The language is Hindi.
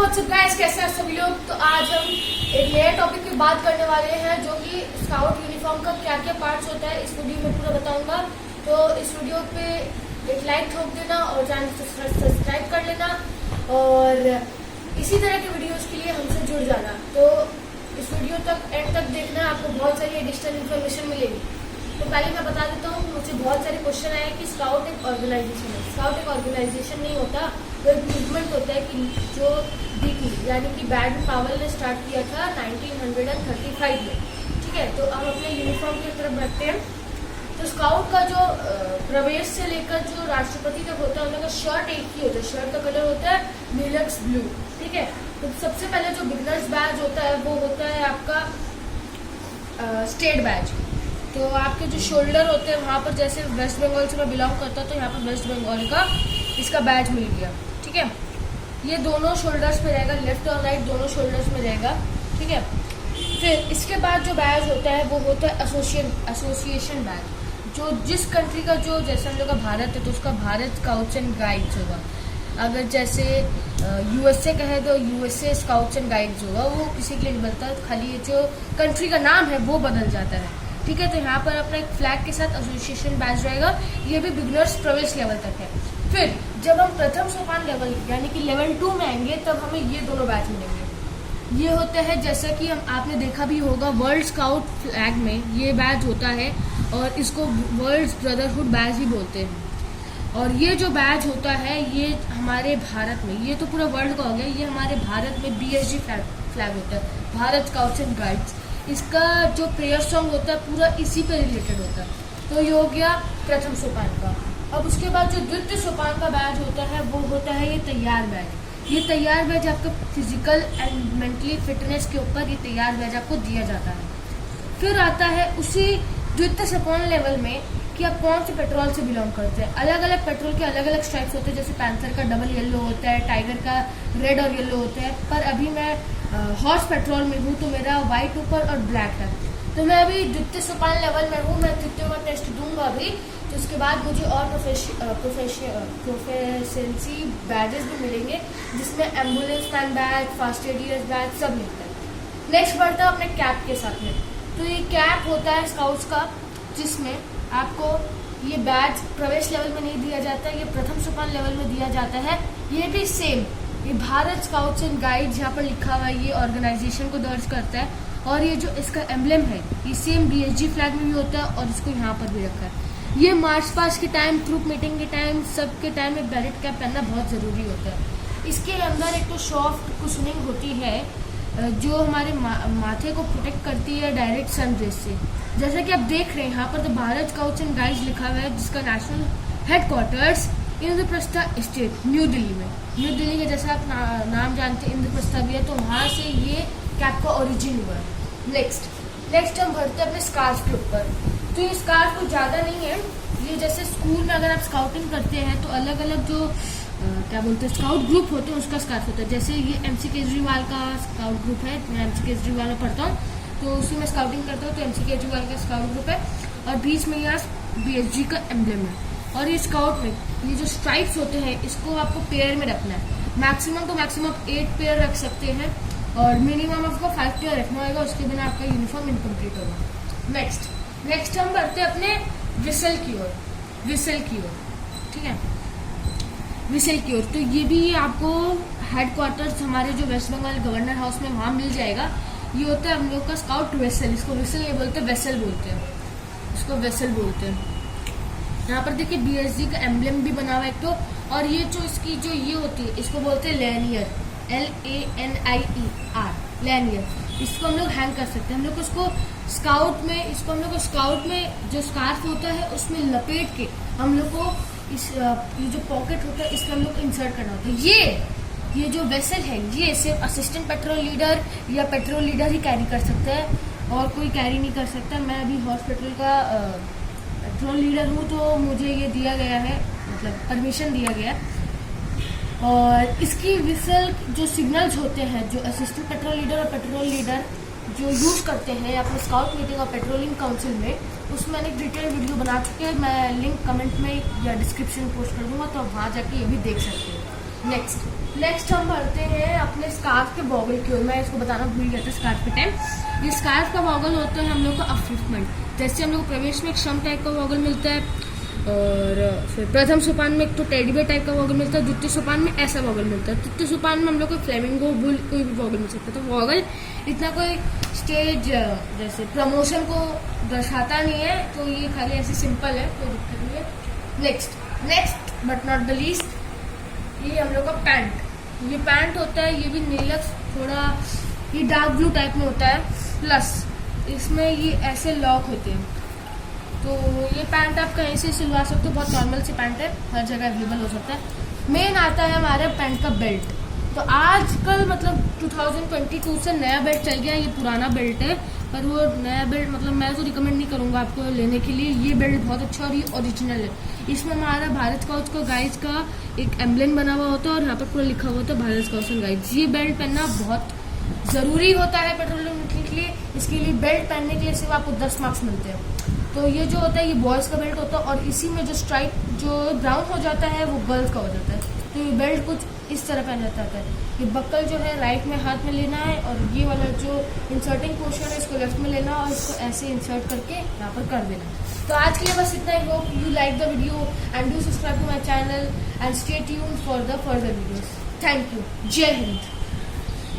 व्हाट्सअप गाइस, कैसे हैं सभी लोग। तो आज हम एक नए टॉपिक की बात करने वाले हैं जो कि स्काउट यूनिफॉर्म का क्या क्या पार्ट्स होता है, इस वीडियो में पूरा बताऊंगा। तो इस वीडियो पे एक लाइक ठोक देना और चैनल को सब्सक्राइब कर लेना और इसी तरह के वीडियोस के लिए हमसे जुड़ जाना। तो इस वीडियो तक एंड तक देखना, आपको बहुत सारी एडिशनल इन्फॉर्मेशन मिलेगी। तो पहले मैं बता देता हूँ, मुझे बहुत सारे क्वेश्चन आए कि स्काउट एक ऑर्गेनाइजेशन है। स्काउट एक ऑर्गेनाइजेशन नहीं होता, वो एक मूवमेंट होता है कि जो बीटी यानी कि बैडन पावेल ने स्टार्ट किया था 1935 में। ठीक है, तो हम अपने यूनिफॉर्म की तरफ बढ़ते हैं। तो स्काउट का जो प्रवेश से लेकर जो राष्ट्रपति तक होता है, उनका शर्ट एक ही होता है। शर्ट का कलर होता है नीलक्स ब्लू। ठीक है, तो सबसे पहले जो बिगनर्स बैज होता है वो होता है आपका स्टेट बैज। तो आपके जो शोल्डर होते हैं वहाँ पर, जैसे वेस्ट बंगाल से मैं बिलोंग करता हूँ तो यहाँ पर वेस्ट बंगाल का इसका बैज मिल गया। ठीक है, ये दोनों शोल्डर्स में रहेगा, लेफ्ट और राइट दोनों शोल्डर्स में रहेगा। ठीक है, फिर इसके बाद जो बैज होता है वो होता है एसोसिएशन बैज। जो जिस कंट्री का, जो जैसे हम लोग का भारत है तो उसका भारत स्काउट्स एंड गाइड्स होगा। अगर जैसे यूएसए का है तो यूएसए स्काउट्स एंड गाइड्स होगा। वो किसी के लिए नहीं बदलता, खाली ये जो कंट्री का नाम है वो बदल जाता है। ठीक है, तो यहाँ पर अपना एक फ्लैग के साथ एसोसिएशन बैज रहेगा। ये भी बिगनर्स प्रवेश लेवल तक है। फिर जब हम प्रथम सोपान लेवल यानी कि लेवल 2 में आएंगे तब हमें ये दोनों बैच मिलेंगे। ये होता है जैसा कि आपने देखा भी होगा, वर्ल्ड स्काउट फ्लैग में ये बैच होता है और इसको वर्ल्ड ब्रदरहुड बैच भी बोलते हैं। और ये जो बैच होता है ये हमारे भारत में, ये तो पूरा वर्ल्ड का हो गया, ये हमारे भारत में BSG फ्लैग होता है, भारत स्काउट्स एंड गाइड्स। इसका जो प्रेयर सॉन्ग होता है पूरा इसी पे रिलेटेड होता है। तो ये हो गया प्रथम सोपान का। अब उसके बाद जो द्वितीय सोपान का बैच होता है वो होता है ये तैयार बैच। ये तैयार बैच आपका फिजिकल एंड मेंटली फिटनेस के ऊपर ये तैयार बैच आपको दिया जाता है। फिर आता है उसी द्वितीय सोपान लेवल में कि आप कौन से पेट्रोल से बिलोंग करते हैं। अलग अलग पेट्रोल के अलग अलग स्ट्राइप्स होते हैं, जैसे पैंथर का डबल येलो होता है, टाइगर का रेड और येलो होता है। पर अभी मैं हॉर्स पेट्रोल में हूँ तो मेरा व्हाइट ऊपर और ब्लैक है। तो मैं अभी द्वितीय सोपान लेवल में हूँ, मैं तृतीय का टेस्ट दूंगा अभी। तो उसके बाद मुझे और प्रोफेशनसी बैजेस भी मिलेंगे, जिसमें ambulance man badge, first aiders badge सब मिलता है। नेक्स्ट बढ़ता है अपने कैप के साथ में। तो ये कैप होता है स्काउट्स का, जिसमें आपको ये बैज प्रवेश लेवल में नहीं दिया जाता है, ये प्रथम सोपान लेवल में दिया जाता है। ये भी सेम, ये भारत स्काउट्स एंड गाइड्स यहाँ पर लिखा हुआ है, ये ऑर्गेनाइजेशन को दर्ज करता है। और ये जो इसका एम्ब्लेम है ये सेम BSG फ्लैग में भी होता है और इसको यहाँ पर भी रखा है। ये मार्च पास्ट के टाइम, ट्रूप मीटिंग के टाइम, सब के टाइम में बैलेट कैप पहनना बहुत ज़रूरी होता है। इसके अंदर एक तो सॉफ्ट कुशनिंग होती है जो हमारे माथे को प्रोटेक्ट करती है डायरेक्ट सन रेज से। जैसा कि आप देख रहे हैं यहाँ पर तो भारत स्काउट्स एंड गाइड्स लिखा हुआ है, जिसका national headquarters Indraprastha state new Delhi में। न्यू दिल्ली का जैसा आप नाम जानते हैं इंद्रप्रस्थ भी है, तो वहाँ से ये कैप का ओरिजिन हुआ है। नेक्स्ट हम बढ़ते हैं अपने स्कार्फ के ऊपर। तो ये स्कार्फ कुछ ज़्यादा नहीं है, ये जैसे स्कूल में अगर आप स्काउटिंग करते हैं तो अलग अलग जो क्या बोलते हैं स्काउट ग्रुप होते हैं उसका स्कार्फ होता है। जैसे ये MC केजरीवाल का स्काउट ग्रुप है, मैं MC केजरीवाल में पढ़ता हूँ तो उसी में स्काउटिंग करता हूँ, तो MC केजरीवाल का स्काउट ग्रुप है। और बीच में यहाँ BSG का एम्ब्लेम है। और ये स्काउट में ये जो स्ट्राइप्स होते हैं इसको आपको पेयर में रखना है। मैक्सिमम तो मैक्सिमम 8 पेयर रख सकते हैं और मिनिमम आपको 5 पेयर रखना होगा, उसके बिना आपका यूनिफॉर्म इनकम्प्लीट होगा। नेक्स्ट हम बढ़ते हैं अपने विसल की ओर। ठीक है, विसल की ओर। तो ये भी आपको हेडक्वार्टर्स हमारे जो वेस्ट बंगाल गवर्नर हाउस में वहाँ मिल जाएगा। ये होता है हम लोग का स्काउट वेसल। इसको विसल नहीं बोलते, वेसल बोलते हैं, इसको वेसल बोलते हैं। यहाँ पर देखिए BSG का एम्ब्लेम भी बना हुआ है एक तो। और ये जो इसकी जो ये होती है इसको बोलते हैं लैनियर, LANIER, लैनियर। इसको हम लोग हैंग कर सकते हैं। हम लोग इसको स्काउट में जो स्कार्फ होता है उसमें लपेट के हम लोग को ये जो पॉकेट होता है इसमें हम लोग को इंसर्ट करना होता है। ये जो वेसल है ये सिर्फ असिस्टेंट पेट्रोल लीडर या पेट्रोल लीडर ही कैरी कर सकता है और कोई कैरी नहीं कर सकता। मैं अभी हॉस्पिटल का पेट्रोल लीडर हूँ तो मुझे ये दिया गया है, मतलब परमिशन दिया गया है। और इसकी विसल जो सिग्नल्स होते हैं जो असिस्टेंट पेट्रोल लीडर और पेट्रोल लीडर जो यूज़ करते हैं अपने स्काउट मीटिंग और पेट्रोलिंग काउंसिल में, उसमें मैंने एक डिटेल वीडियो बना चुके हैं। मैं लिंक कमेंट में या डिस्क्रिप्शन में पोस्ट कर दूंगा, तो आप वहाँ जाके ये भी देख सकते हैं। नेक्स्ट हम बढ़ते हैं अपने स्कार्फ के वॉगल की, मैं इसको बताना भूल गया था स्कार्फ के टाइम। ये स्कार्फ का वॉगल होता है हम लोग का अपलिफ्टमेंट। जैसे हम लोग को प्रवेश में एक शम टाइप का वॉगल मिलता है, और फिर प्रथम सोपान में एक तो टेडी बेयर टाइप का वॉगल मिलता है, द्वितीय सोपान में ऐसा वॉगल मिलता है, तृतीय सोपान में हम लोग को फ्लेमिंगो बुल कोई भी वॉगल मिल सकता है। तो वॉगल इतना कोई स्टेज जैसे प्रमोशन को दर्शाता नहीं है, तो ये खाली ऐसे सिंपल है, कोई दिक्कत नहीं है। Next but not the least, ये हम लोग का पैंट। ये पैंट होता है, ये भी नीला थोड़ा ये डार्क ब्लू टाइप में होता है, प्लस इसमें ये ऐसे लॉक होते हैं। तो ये पैंट आप कहीं से सिलवा सकते हो, बहुत नॉर्मल सी पैंट है, हर जगह अवेलेबल हो सकता है। मेन आता है हमारे पैंट का बेल्ट। तो आजकल मतलब 2022 से नया बेल्ट चल गया, ये पुराना बेल्ट है, पर वो नया बेल्ट मतलब मैं तो रिकमेंड नहीं करूँगा आपको लेने के लिए। ये बेल्ट बहुत अच्छा और ये ओरिजिनल है। इसमें हमारा भारत स्काउट्स का गाइड्स का एक एम्ब्लेम बना हुआ होता है और यहाँ पर पूरा लिखा हुआ होता है भारत स्काउट्स एंड गाइड्स। ये बेल्ट पहनना बहुत ज़रूरी होता है पेट्रोलियम के लिए। इसके लिए बेल्ट पहनने के लिए सिर्फ आपको 10 मार्क्स मिलते हैं। तो ये जो होता है ये बॉयज़ का बेल्ट होता है, और इसी में जो स्ट्राइप जो ब्राउन हो जाता है वो गर्ल्स का हो जाता है। तो ये बेल्ट कुछ इस तरह पहना जाता है। ये बक्कल जो है राइट में हाथ में लेना है, और ये वाला जो इंसर्टिंग पोर्शन है इसको लेफ्ट में लेना और इसको ऐसे इंसर्ट करके यहाँ पर कर देना। तो आज के लिए बस इतना ही। Hope you like the video and do subscribe to my channel and stay tuned for the further videos. Thank you. जय हिंद।